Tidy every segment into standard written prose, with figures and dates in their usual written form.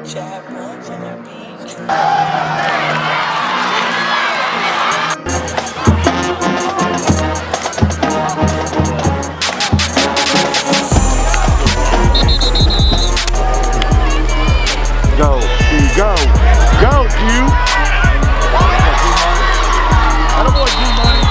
Go, go, go, Q. Attaboy, G-Money.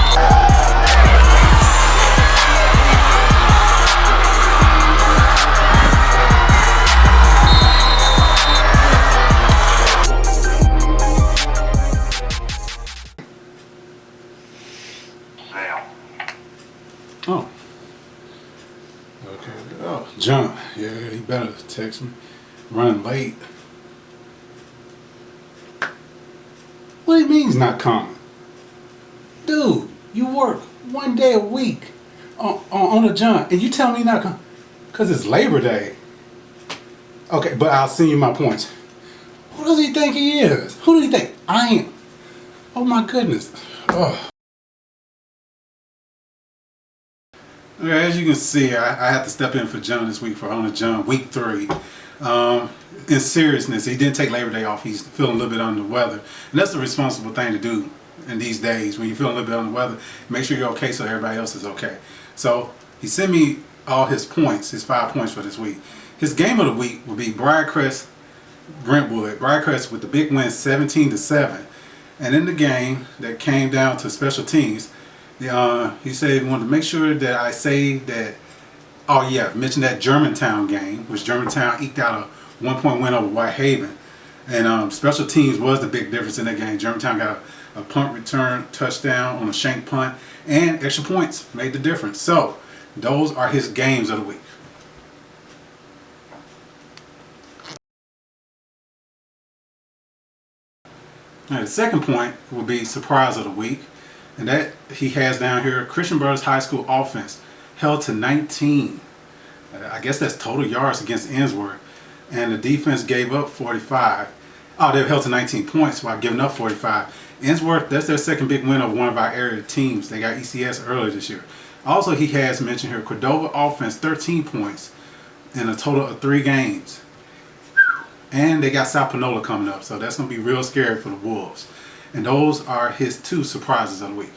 Oh. Okay. Oh, John. Yeah, he better text me. Running late. What do you mean he's not coming? Dude, you work 1 day a week on a John, and you tell me he's not coming? Because it's Labor Day. Okay, but I'll send you my points. Who does he think he is? Who do you think I am? Oh my goodness. Oh. Okay, as you can see, I had to step in for John this week for On the John, week 3. In seriousness, he didn't take Labor Day off. He's feeling a little bit under the weather. And that's the responsible thing to do in these days. When you feel a little bit under the weather, make sure you're okay so everybody else is okay. So he sent me all his points, his 5 points for this week. His game of the week will be Briarcrest Brentwood. Briarcrest with the big win 17-7. And in the game that came down to special teams, he said he wanted to make sure that I say that, oh yeah, mention that Germantown game, which Germantown eked out a 1-point win over Whitehaven. And special teams was the big difference in that game. Germantown got a punt return touchdown on a shank punt, and extra points made the difference. So those are his games of the week. All right, the second point will be surprise of the week. And that he has down here, Christian Brothers High School offense held to 19. I guess that's total yards against Ensworth. And the defense gave up 45. Oh, they held to 19 points while giving up 45. Ensworth, that's their second big win over one of our area teams. They got ECS earlier this year. Also, he has mentioned here, Cordova offense, 13 points in a total of 3 games. And they got South Panola coming up, so that's going to be real scary for the Wolves. And those are his 2 surprises of the week.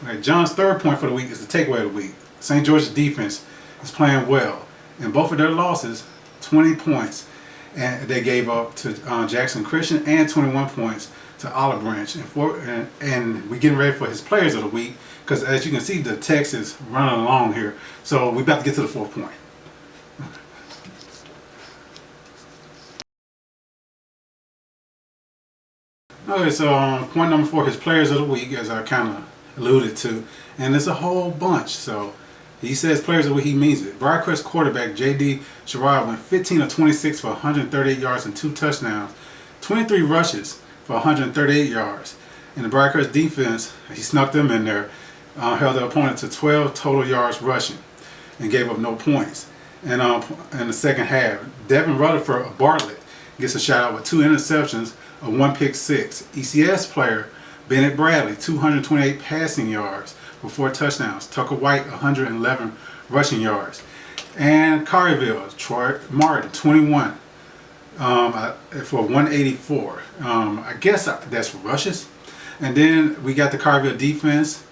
Okay, John's third point for the week is the takeaway of the week. St. George's defense is playing well. In both of their losses, 20 points and they gave up to Jackson Christian, and 21 points to Olive Branch. And we're getting ready for his players of the week, because as you can see, the text is running along here. So we're about to get to the 4th point. Okay, so point number 4, his players of the week, as I kind of alluded to, and it's a whole bunch. So he says players of the week, he means it. Briarcrest quarterback J.D. Sherrod went 15 of 26 for 138 yards and 2 touchdowns, 23 rushes for 138 yards. And the Briarcrest defense, he snuck them in there, held the opponent to 12 total yards rushing and gave up no points. And in the second half, Devin Rutherford of Bartlett gets a shout out with 2 interceptions, a 1 pick 6. ECS player Bennett Bradley, 228 passing yards for 4 touchdowns. Tucker White, 111 rushing yards. And Collierville, Troy Martin, 21 for 184. I guess that's rushes. And then we got the Collierville defense.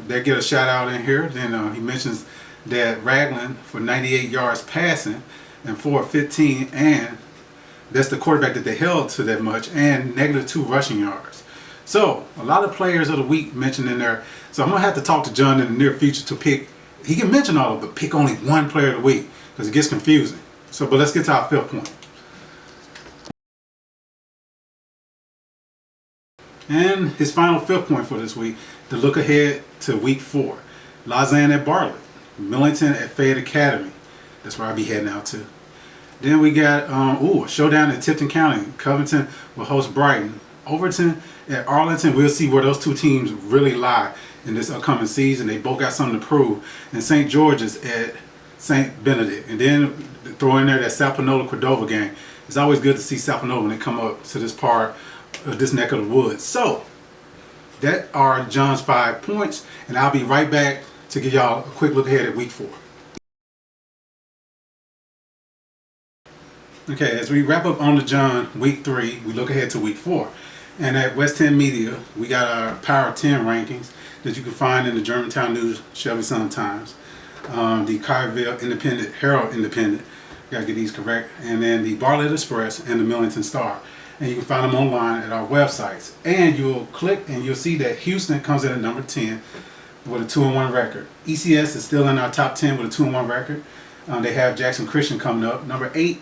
They get a shout out in here. Then he mentions that Ragland for 98 yards passing and 415, and that's the quarterback that they held to that much, and -2 rushing yards. So a lot of players of the week mentioned in there. So I'm gonna have to talk to John in the near future to pick. He can mention all of them, but pick only one player of the week, because it gets confusing. So, but let's get to our 5th point. And his final 5th point for this week, to look ahead to week 4. Lausanne at Bartlett, Millington at Fayette Academy. That's where I'll be heading out to. Then we got a showdown in Tipton County. Covington will host Brighton. Overton at Arlington. We'll see where those 2 teams really lie in this upcoming season. They both got something to prove. And St. George's at St. Benedict. And then throw in there that South Panola Cordova game. It's always good to see South Panola when they come up to this part of this neck of the woods. So that are John's 5 points, and I'll be right back to give y'all a quick look ahead at week 4. Okay, as we wrap up on the John week 3, we look ahead to week 4. And at West 10 Media, we got our Power 10 rankings that you can find in the Germantown News, Shelby Sun-Times, the Collierville Herald-Independent, gotta get these correct, and then the Bartlett Express and the Millington Star. And you can find them online at our websites. And you'll click and you'll see that Houston comes in at number 10 with a 2-1 record. ECS is still in our top 10 with a 2-1 record. They have Jackson Christian coming up. Number 8,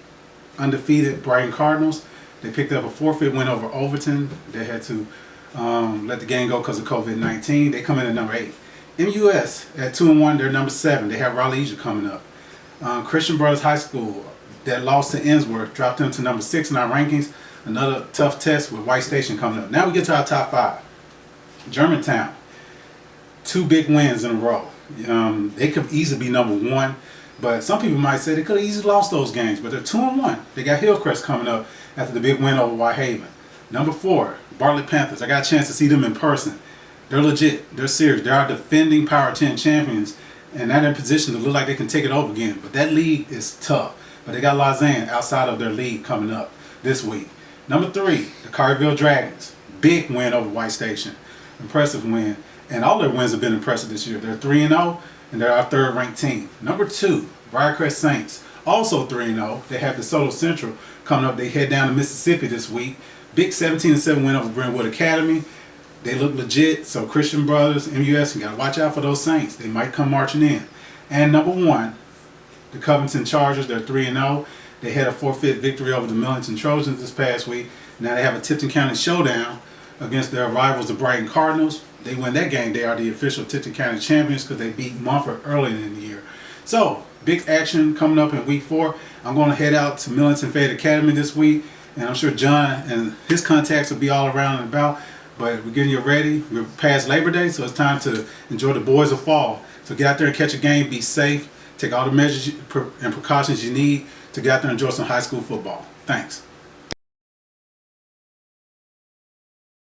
undefeated Brighton Cardinals. They picked up a forfeit win over Overton. They had to let the game go because of COVID-19. They come in at number 8. MUS at 2-1, they're number 7. They have Raleigh coming up. Christian Brothers High School, that lost to Innsworth, dropped them to number 6 in our rankings. Another tough test with White Station coming up. Now we get to our top 5. Germantown, 2 big wins in a row. They could easily be number 1, but some people might say they could have easily lost those games. But they're 2-1. They got Hillcrest coming up after the big win over Whitehaven. Number 4, Bartlett Panthers. I got a chance to see them in person. They're legit. They're serious. They are defending Power 10 champions, and they're in position to look like they can take it over again. But that league is tough. But they got Lausanne outside of their league coming up this week. Number 3, the Collierville Dragons. Big win over White Station. Impressive win. And all their wins have been impressive this year. They're 3-0, and they're our 3rd ranked team. Number 2, Briarcrest Saints. Also 3-0. They have DeSoto Central coming up. They head down to Mississippi this week. Big 17-7 win over Brentwood Academy. They look legit. So Christian Brothers, MUS, you got to watch out for those Saints. They might come marching in. And number 1, the Covington Chargers. They're 3-0. They had a forfeit victory over the Millington Trojans this past week. Now they have a Tipton County showdown against their rivals, the Brighton Cardinals. They win that game. They are the official Tipton County champions because they beat Mumford earlier in the year. So, big action coming up in week 4. I'm going to head out to Millington Fayette Academy this week, and I'm sure John and his contacts will be all around and about. But we're getting you ready. We're past Labor Day, so it's time to enjoy the boys of fall. So get out there and catch a game, be safe, take all the measures and precautions you need to get out there and enjoy some high school football. Thanks.